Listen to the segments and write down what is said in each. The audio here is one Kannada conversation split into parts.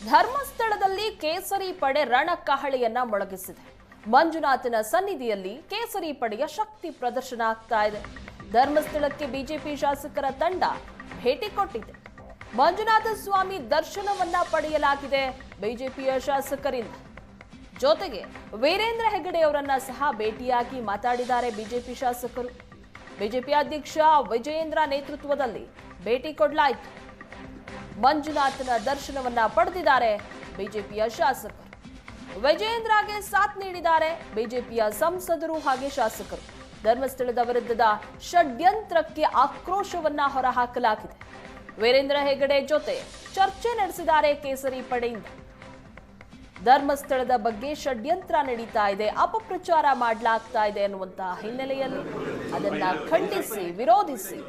ಧರ್ಮಸ್ಥಳದಲ್ಲಿ ಕೇಸರಿ ಪಡೆ ರಣಕಹಳೆಯನ್ನ ಮೊಳಗಿಸಿದೆ. ಮಂಜುನಾಥನ ಸನ್ನಿಧಿಯಲ್ಲಿ ಕೇಸರಿ ಪಡೆಯ ಶಕ್ತಿ ಪ್ರದರ್ಶನ ಆಗ್ತಾ ಇದೆ. ಧರ್ಮಸ್ಥಳಕ್ಕೆ ಬಿಜೆಪಿ ಶಾಸಕರ ತಂಡ ಭೇಟಿ ಕೊಟ್ಟಿದೆ. ಮಂಜುನಾಥ ಸ್ವಾಮಿ ದರ್ಶನವನ್ನ ಪಡೆಯಲಾಗಿದೆ ಬಿಜೆಪಿಯ ಶಾಸಕರಿಂದ. ಜೊತೆಗೆ ವೀರೇಂದ್ರ ಹೆಗಡೆ ಅವರನ್ನ ಸಹ ಭೇಟಿಯಾಗಿ ಮಾತಾಡಿದ್ದಾರೆ ಬಿಜೆಪಿ ಶಾಸಕರು. ಬಿಜೆಪಿ ಅಧ್ಯಕ್ಷ ವಿಜಯೇಂದ್ರ ನೇತೃತ್ವದಲ್ಲಿ ಭೇಟಿ ಕೊಡಲಾಯಿತು. ಮಂಜುನಾಥನ ದರ್ಶನವನ್ನ ಪಡೆದಿದ್ದಾರೆ ಬಿಜೆಪಿಯ ಶಾಸಕರು. ವಿಜಯೇಂದ್ರಗೆ ಸಾಥ್ ನೀಡಿದ್ದಾರೆ ಬಿಜೆಪಿಯ ಸಂಸದರು ಹಾಗೆ ಶಾಸಕರು. ಧರ್ಮಸ್ಥಳದ ವಿರುದ್ಧದ ಷಡ್ಯಂತ್ರಕ್ಕೆ ಆಕ್ರೋಶವನ್ನ ಹೊರಹಾಕಲಾಗಿದೆ. ವೀರೇಂದ್ರ ಹೆಗಡೆ ಜೊತೆ ಚರ್ಚೆ ನಡೆಸಿದ್ದಾರೆ ಕೇಸರಿ ಪಡೆಯಿಂದ. ಧರ್ಮಸ್ಥಳದ ಬಗ್ಗೆ ಷಡ್ಯಂತ್ರ ನಡೀತಾ ಇದೆ, ಅಪಪ್ರಚಾರ ಮಾಡಲಾಗ್ತಾ ಇದೆ ಅನ್ನುವಂತಹ ಹಿನ್ನೆಲೆಯಲ್ಲಿ ಅದನ್ನ ಖಂಡಿಸಿ ವಿರೋಧಿಸಿ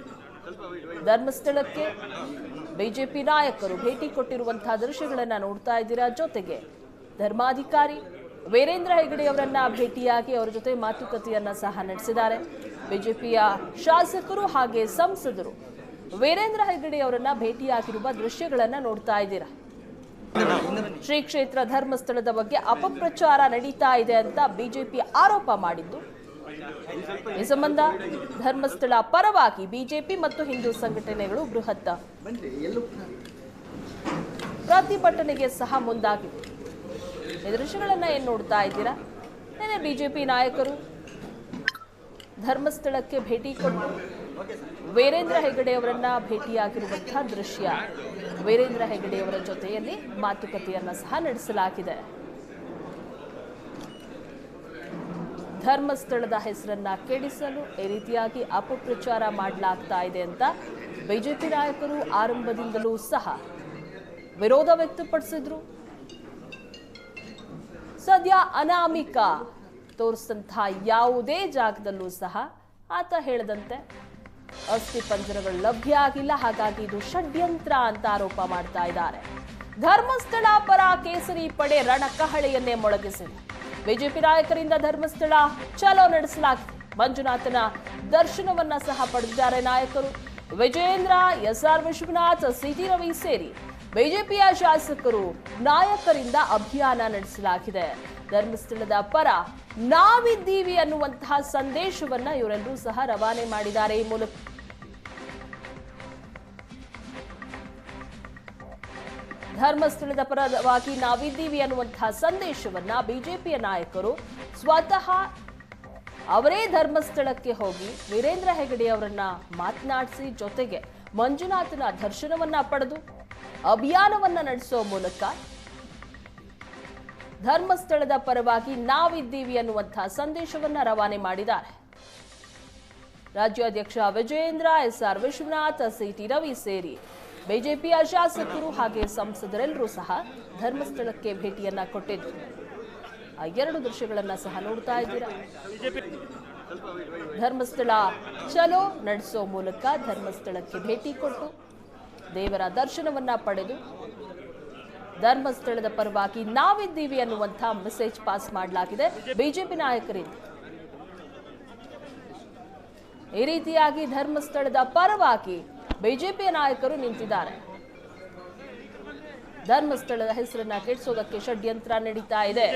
ಧರ್ಮಸ್ಥಳಕ್ಕೆ ಬಿಜೆಪಿ ನಾಯಕರು ಭೇಟಿ ಕೊಟ್ಟಿರುವಂತಹ ದೃಶ್ಯಗಳನ್ನ ನೋಡ್ತಾ ಇದ್ದೀರಾ. ಜೊತೆಗೆ ಧರ್ಮಾಧಿಕಾರಿ ವೀರೇಂದ್ರ ಹೆಗಡೆ ಅವರನ್ನ ಭೇಟಿಯಾಗಿ ಅವರ ಜೊತೆ ಮಾತುಕತೆಯನ್ನ ಸಹ ನಡೆಸಿದ್ದಾರೆ. ಬಿಜೆಪಿಯ ಶಾಸಕರು ಹಾಗೆ ಸಂಸದರು ವೀರೇಂದ್ರ ಹೆಗಡೆ ಅವರನ್ನ ಭೇಟಿಯಾಗಿರುವ ದೃಶ್ಯಗಳನ್ನ ನೋಡ್ತಾ ಇದ್ದೀರಾ. ಶ್ರೀ ಕ್ಷೇತ್ರ ಧರ್ಮಸ್ಥಳದ ಬಗ್ಗೆ ಅಪಪ್ರಚಾರ ನಡೀತಾ ಇದೆ ಅಂತ ಬಿಜೆಪಿ ಆರೋಪ ಮಾಡಿದ್ದು, ಈ ಸಂಬಂಧ ಧರ್ಮಸ್ಥಳ ಪರವಾಗಿ ಬಿಜೆಪಿ ಮತ್ತು ಹಿಂದೂ ಸಂಘಟನೆಗಳು ಬೃಹತ್ ಪ್ರತಿಭಟನೆಗೆ ಸಹ ಮುಂದಾಗಿವೆ. ಈ ದೃಶ್ಯಗಳನ್ನ ಏನ್ ನೋಡ್ತಾ ಇದ್ದೀರಾ. ನೆನ್ನೆ ಬಿಜೆಪಿ ನಾಯಕರು ಧರ್ಮಸ್ಥಳಕ್ಕೆ ಭೇಟಿ ಕೊಟ್ಟು ವೀರೇಂದ್ರ ಹೆಗಡೆ ಅವರನ್ನ ಭೇಟಿಯಾಗಿರುವಂತಹ ದೃಶ್ಯ. ವೀರೇಂದ್ರ ಹೆಗಡೆ ಅವರ ಜೊತೆಯಲ್ಲಿ ಮಾತುಕತೆಯನ್ನ ಸಹ ನಡೆಸಲಾಗಿದೆ. ಧರ್ಮಸ್ಥಳದ ಹೆಸರನ್ನ ಕೆಡಿಸಲು ಈ ರೀತಿಯಾಗಿ ಅಪಪ್ರಚಾರ ಮಾಡಲಾಗ್ತಾ ಇದೆ ಅಂತ ಬಿಜೆಪಿ ನಾಯಕರು ಆರಂಭದಿಂದಲೂ ಸಹ ವಿರೋಧ ವ್ಯಕ್ತಪಡಿಸಿದ್ರು. ಸದ್ಯ ಅನಾಮಿಕ ತೋರಿಸಿದಂತಹ ಯಾವುದೇ ಜಾಗದಲ್ಲೂ ಸಹ ಆತ ಹೇಳದಂತೆ ಅಸ್ಥಿ ಪಂಜರಗಳು ಲಭ್ಯ ಆಗಿಲ್ಲ, ಹಾಗಾಗಿ ಇದು ಷಡ್ಯಂತ್ರ ಅಂತ ಆರೋಪ ಮಾಡ್ತಾ ಇದ್ದಾರೆ. ಧರ್ಮಸ್ಥಳ ಪರ ಕೇಸರಿ ಪಡೆ ರಣಕಹಳೆಯನ್ನೇ ಮೊಳಗಿಸಿದೆ. ಬಿಜೆಪಿ ನಾಯಕರಿಂದ ಧರ್ಮಸ್ಥಳ ಚಲೋ ನಡೆಸಲಾಗಿದೆ. ಮಂಜುನಾಥನ ದರ್ಶನವನ್ನ ಸಹ ಪಡೆದಿದ್ದಾರೆ ನಾಯಕರು. ವಿಜಯೇಂದ್ರ, ಎಸ್ಆರ್ ವಿಶ್ವನಾಥ್, ಸಿಟಿ ರವಿ ಸೇರಿ ಬಿಜೆಪಿಯ ಶಾಸಕರು ನಾಯಕರಿಂದ ಅಭಿಯಾನ ನಡೆಸಲಾಗಿದೆ. ಧರ್ಮಸ್ಥಳದ ಪರ ನಾವಿದ್ದೀವಿ ಅನ್ನುವಂತಹ ಸಂದೇಶವನ್ನ ಇವರೆಲ್ಲರೂ ಸಹ ರವಾನೆ ಮಾಡಿದ್ದಾರೆ. ಈ ಮೂಲಕ ಧರ್ಮಸ್ಥಳದ ಪರವಾಗಿ ನಾವಿದ್ದೀವಿ ಅನ್ನುವಂತಹ ಸಂದೇಶವನ್ನ ಬಿಜೆಪಿಯ ನಾಯಕರು ಸ್ವತಃ ಅವರೇ ಧರ್ಮಸ್ಥಳಕ್ಕೆ ಹೋಗಿ ವೀರೇಂದ್ರ ಹೆಗಡೆ ಅವರನ್ನ ಮಾತನಾಡಿಸಿ, ಜೊತೆಗೆ ಮಂಜುನಾಥನ ದರ್ಶನವನ್ನ ಪಡೆದು ಅಭಿಯಾನವನ್ನ ನಡೆಸೋ ಮೂಲಕ ಧರ್ಮಸ್ಥಳದ ಪರವಾಗಿ ನಾವಿದ್ದೀವಿ ಅನ್ನುವಂತಹ ಸಂದೇಶವನ್ನ ರವಾನೆ ಮಾಡಿದ್ದಾರೆ. ರಾಜ್ಯಾಧ್ಯಕ್ಷ ವಿಜಯೇಂದ್ರ, ಎಸ್ಆರ್ ವಿಶ್ವನಾಥ್, ಸಿಟಿ ರವಿ ಸೇರಿ ಬಿಜೆಪಿಯ ಶಾಸಕರು ಹಾಗೆ ಸಂಸದರೆಲ್ಲರೂ ಸಹ ಧರ್ಮಸ್ಥಳಕ್ಕೆ ಭೇಟಿಯನ್ನ ಕೊಟ್ಟಿದ್ರು. ಆ ಎರಡು ದೃಶ್ಯಗಳನ್ನ ಸಹ ನೋಡ್ತಾ ಇದ್ದೀರಾ. ಧರ್ಮಸ್ಥಳ ಚಲೋ ನಡೆಸೋ ಮೂಲಕ ಧರ್ಮಸ್ಥಳಕ್ಕೆ ಭೇಟಿ ಕೊಟ್ಟು ದೇವರ ದರ್ಶನವನ್ನ ಪಡೆದು ಧರ್ಮಸ್ಥಳದ ಪರವಾಗಿ ನಾವಿದ್ದೀವಿ ಅನ್ನುವಂತಹ ಮೆಸೇಜ್ ಪಾಸ್ ಮಾಡಲಾಗಿದೆ ಬಿಜೆಪಿ ನಾಯಕರಿಂದ. ಈ ರೀತಿಯಾಗಿ ಧರ್ಮಸ್ಥಳದ ಪರವಾಗಿ ಬಿಜೆಪಿಯ ನಾಯಕರು ನಿಂತಿದ್ದಾರೆ. ಧರ್ಮಸ್ಥಳದ ಹೆಸರನ್ನ ಕೆಡಿಸೋದಕ್ಕೆ ಷಡ್ಯಂತ್ರ ನಡೀತಾ ಇದೆ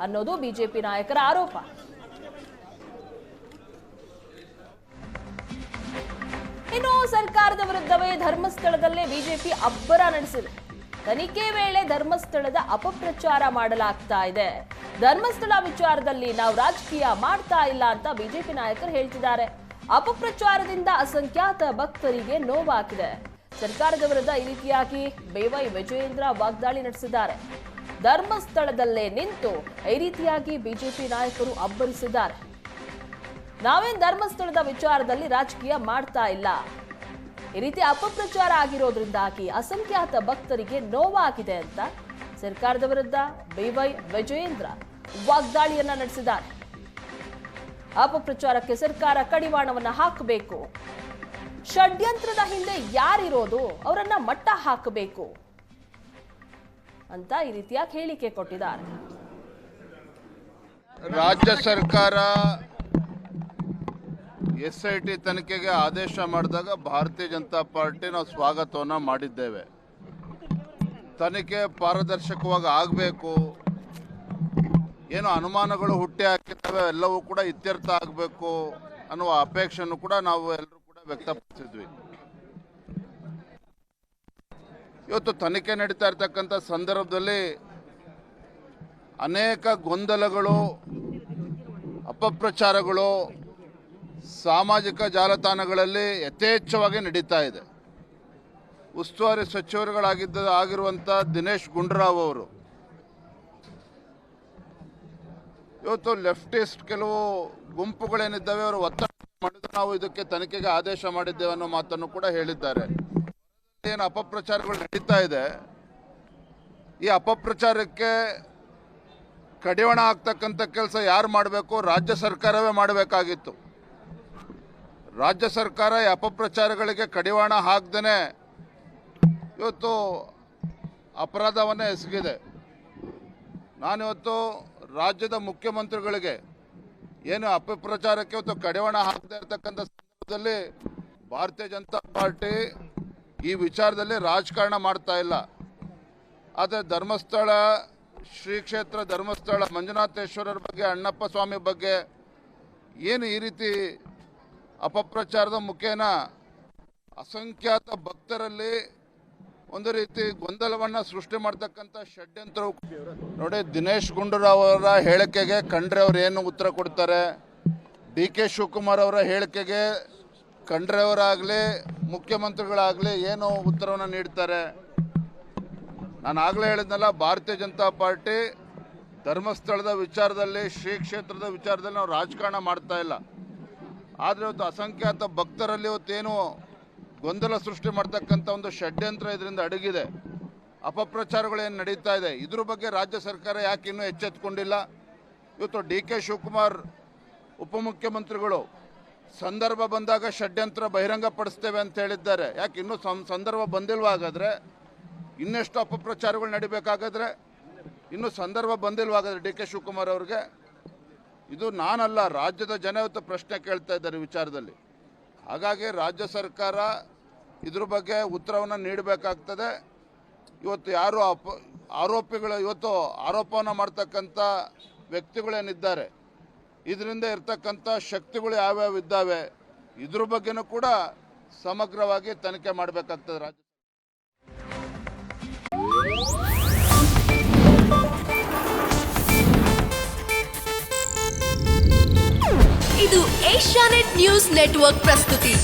ಅನ್ನೋದು ಬಿಜೆಪಿ ನಾಯಕರ ಆರೋಪ. ಇನ್ನು ಸರ್ಕಾರದ ವಿರುದ್ಧವೇ ಧರ್ಮಸ್ಥಳದಲ್ಲೇ ಬಿಜೆಪಿ ಅಬ್ಬರ ನಡೆಸಿದೆ. ತನಿಖೆ ವೇಳೆ ಧರ್ಮಸ್ಥಳದ ಅಪಪ್ರಚಾರ ಮಾಡಲಾಗ್ತಾ ಇದೆ. ಧರ್ಮಸ್ಥಳ ವಿಚಾರದಲ್ಲಿ ನಾವು ರಾಜಕೀಯ ಮಾಡ್ತಾ ಇಲ್ಲ ಅಂತ ಬಿಜೆಪಿ ನಾಯಕರು ಹೇಳ್ತಿದ್ದಾರೆ. ಅಪಪ್ರಚಾರದಿಂದ ಅಸಂಖ್ಯಾತ ಭಕ್ತರಿಗೆ ನೋವಾಗಿದೆ. ಸರ್ಕಾರದ ವಿರುದ್ಧ ಈ ರೀತಿಯಾಗಿ ಬೇವೈ ವಿಜಯೇಂದ್ರ ವಾಗ್ದಾಳಿ ನಡೆಸಿದ್ದಾರೆ. ಧರ್ಮಸ್ಥಳದಲ್ಲೇ ನಿಂತು ಈ ರೀತಿಯಾಗಿ ಬಿಜೆಪಿ ನಾಯಕರು ಅಬ್ಬರಿಸಿದ್ದಾರೆ. ನಾವೇನ್ ಧರ್ಮಸ್ಥಳದ ವಿಚಾರದಲ್ಲಿ ರಾಜಕೀಯ ಮಾಡ್ತಾ ಇಲ್ಲ, ಈ ರೀತಿ ಅಪಪ್ರಚಾರ ಆಗಿರೋದ್ರಿಂದಾಗಿ ಅಸಂಖ್ಯಾತ ಭಕ್ತರಿಗೆ ನೋವಾಗಿದೆ ಅಂತ ಸರ್ಕಾರದ ವಿರುದ್ಧ ಬೇವೈ ವಿಜಯೇಂದ್ರ ವಾಗ್ದಾಳಿಯನ್ನ ನಡೆಸಿದ್ದಾರೆ. ಅಪಪ್ರಚಾರಕ್ಕೆ ಸರ್ಕಾರ ಕಡಿವಾಣವನ್ನ ಹಾಕಬೇಕು, ಷಡ್ಯಂತ್ರದ ಹಿಂದೆ ಯಾರಿರೋದು ಅವರನ್ನ ಮಟ್ಟ ಹಾಕಬೇಕು ಅಂತ ಈ ರೀತಿಯಾಗಿ ಹೇಳಿಕೆ ಕೊಟ್ಟಿದ್ದಾರೆ. ರಾಜ್ಯ ಸರ್ಕಾರ SIT ತನಿಖೆಗೆ ಆದೇಶ ಮಾಡಿದಾಗ ಭಾರತೀಯ ಜನತಾ ಪಾರ್ಟಿ ನಾವು ಸ್ವಾಗತವನ್ನು ಮಾಡಿದ್ದೇವೆ. ತನಿಖೆ ಪಾರದರ್ಶಕವಾಗಿ ಆಗಬೇಕು, ಏನು ಅನುಮಾನಗಳು ಹುಟ್ಟಿ ಹಾಕಿರ್ತವೆ ಎಲ್ಲವೂ ಕೂಡ ಇತ್ಯರ್ಥ ಆಗಬೇಕು ಅನ್ನುವ ಅಪೇಕ್ಷೆಯನ್ನು ಕೂಡ ನಾವು ಎಲ್ಲರೂ ಕೂಡ ವ್ಯಕ್ತಪಡಿಸಿದ್ವಿ. ಇವತ್ತು ತನಿಖೆ ನಡೀತಾ ಇರ್ತಕ್ಕಂಥ ಸಂದರ್ಭದಲ್ಲಿ ಅನೇಕ ಗೊಂದಲಗಳು, ಅಪಪ್ರಚಾರಗಳು ಸಾಮಾಜಿಕ ಜಾಲತಾಣಗಳಲ್ಲಿ ಯಥೇಚ್ಛವಾಗಿ ನಡೀತಾ ಇದೆ. ಉಸ್ತುವಾರಿ ಆಗಿರುವಂಥ ದಿನೇಶ್ ಗುಂಡೂರಾವ್ ಅವರು ಇವತ್ತು ಲೆಫ್ಟಿಸ್ಟ್ ಕೆಲವು ಗುಂಪುಗಳೇನಿದ್ದಾವೆ ಅವರು ಒತ್ತಡ ಮಾಡಿದ್ರು ನಾವು ಇದಕ್ಕೆ ತನಿಖೆಗೆ ಆದೇಶ ಮಾಡಿದ್ದೇವೆ ಅನ್ನೋ ಮಾತನ್ನು ಕೂಡ ಹೇಳಿದ್ದಾರೆ. ಏನು ಅಪಪ್ರಚಾರಗಳು ನಡೀತಾ ಇದೆ, ಈ ಅಪಪ್ರಚಾರಕ್ಕೆ ಕಡಿವಾಣ ಆಗ್ತಕ್ಕಂಥ ಕೆಲಸ ಯಾರು ಮಾಡಬೇಕು? ರಾಜ್ಯ ಸರ್ಕಾರವೇ ಮಾಡಬೇಕಾಗಿತ್ತು. ರಾಜ್ಯ ಸರ್ಕಾರ ಈ ಅಪಪ್ರಚಾರಗಳಿಗೆ ಕಡಿವಾಣ ಹಾಕ್ದೇನೆ ಇವತ್ತು ಅಪರಾಧವನ್ನೇ ಎಸಗಿದೆ. ನಾನಿವತ್ತು ರಾಜ್ಯದ ಮುಖ್ಯಮಂತ್ರಿಗಳಿಗೆ ಏನು ಅಪಪ್ರಚಾರಕ್ಕೆ ಇವತ್ತು ಕಡಿವಾಣ ಹಾಕದೇ ಇರತಕ್ಕಂಥ ಸಂದರ್ಭದಲ್ಲಿ ಭಾರತೀಯ ಜನತಾ ಪಾರ್ಟಿ ಈ ವಿಚಾರದಲ್ಲಿ ರಾಜಕಾರಣ ಮಾಡ್ತಾ ಇಲ್ಲ. ಆದರೆ ಧರ್ಮಸ್ಥಳ ಶ್ರೀ ಕ್ಷೇತ್ರ ಧರ್ಮಸ್ಥಳ ಮಂಜುನಾಥೇಶ್ವರರ ಬಗ್ಗೆ, ಅಣ್ಣಪ್ಪ ಸ್ವಾಮಿ ಬಗ್ಗೆ ಏನು ಈ ರೀತಿ ಅಪಪ್ರಚಾರದ ಮುಖೇನ ಅಸಂಖ್ಯಾತ ಭಕ್ತರಲ್ಲಿ ಒಂದು ರೀತಿ ಗೊಂದಲವನ್ನು ಸೃಷ್ಟಿ ಮಾಡ್ತಕ್ಕಂಥ ಷಡ್ಯಂತ್ರ ನೋಡಿ. ದಿನೇಶ್ ಗುಂಡೂರಾವ್ ಅವರ ಹೇಳಿಕೆಗೆ ಖಂಡ್ರೆ ಅವರು ಏನು ಉತ್ತರ ಕೊಡ್ತಾರೆ? ಡಿ.ಕೆ. ಶಿವಕುಮಾರ್ ಅವರ ಹೇಳಿಕೆಗೆ ಖಂಡ್ರೆ ಅವರಾಗಲಿ ಮುಖ್ಯಮಂತ್ರಿಗಳಾಗಲಿ ಏನು ಉತ್ತರವನ್ನು ನೀಡ್ತಾರೆ? ನಾನು ಆಗಲೇ ಹೇಳಿದ್ನಲ್ಲ, ಭಾರತೀಯ ಜನತಾ ಪಾರ್ಟಿ ಧರ್ಮಸ್ಥಳದ ವಿಚಾರದಲ್ಲಿ, ಶ್ರೀ ಕ್ಷೇತ್ರದ ವಿಚಾರದಲ್ಲಿ ನಾವು ರಾಜಕಾರಣ ಮಾಡ್ತಾ ಇಲ್ಲ. ಆದರೆ ಇವತ್ತು ಅಸಂಖ್ಯಾತ ಭಕ್ತರಲ್ಲಿ ಇವತ್ತೇನು ಗೊಂದಲ ಸೃಷ್ಟಿ ಮಾಡ್ತಕ್ಕಂಥ ಒಂದು ಷಡ್ಯಂತ್ರ ಇದರಿಂದ ಅಡಗಿದೆ. ಅಪಪ್ರಚಾರಗಳೇನು ನಡೀತಾ ಇದೆ, ಇದ್ರ ಬಗ್ಗೆ ರಾಜ್ಯ ಸರ್ಕಾರ ಯಾಕೆ ಇನ್ನೂ ಎಚ್ಚೆತ್ತುಕೊಂಡಿಲ್ಲ? ಇವತ್ತು ಡಿ.ಕೆ. ಶಿವಕುಮಾರ್ ಉಪಮುಖ್ಯಮಂತ್ರಿಗಳು ಸಂದರ್ಭ ಬಂದಾಗ ಷಡ್ಯಂತ್ರ ಬಹಿರಂಗಪಡಿಸ್ತೇವೆ ಅಂತ ಹೇಳಿದ್ದಾರೆ. ಯಾಕೆ ಇನ್ನೂ ಸಂದರ್ಭ ಬಂದಿಲ್ವಾ? ಹಾಗಾದರೆ ಇನ್ನೆಷ್ಟು ಅಪಪ್ರಚಾರಗಳು ನಡಿಬೇಕಾಗಾದ್ರೆ ಇನ್ನೂ ಸಂದರ್ಭ ಬಂದಿಲ್ವಾಗಾದ್ರೆ ಡಿ.ಕೆ. ಶಿವಕುಮಾರ್ ಅವ್ರಿಗೆ? ಇದು ನಾನಲ್ಲ, ರಾಜ್ಯದ ಜನ ಇವತ್ತು ಪ್ರಶ್ನೆ ಕೇಳ್ತಾ ಇದ್ದಾರೆ ವಿಚಾರದಲ್ಲಿ. ಹಾಗಾಗಿ ರಾಜ್ಯ ಸರ್ಕಾರ ಇದ್ರ ಬಗ್ಗೆ ಉತ್ತರವನ್ನು ನೀಡಬೇಕಾಗ್ತದೆ. ಇವತ್ತು ಯಾರು ಆರೋಪಿಗಳು, ಇವತ್ತು ಆರೋಪವನ್ನು ಮಾಡ್ತಕ್ಕಂಥ ವ್ಯಕ್ತಿಗಳೇನಿದ್ದಾರೆ, ಇದರಿಂದ ಇರ್ತಕ್ಕಂಥ ಶಕ್ತಿಗಳು ಯಾವ್ಯಾವ ಇದ್ದಾವೆ, ಇದ್ರ ಬಗ್ಗೆನೂ ಕೂಡ ಸಮಗ್ರವಾಗಿ ತನಿಖೆ ಮಾಡಬೇಕಾಗ್ತದೆ ರಾಜ್ಯ. ಇದು ಏಷ್ಯಾನೆಟ್ ನ್ಯೂಸ್ ನೆಟ್ವರ್ಕ್ ಪ್ರಸ್ತುತಿ.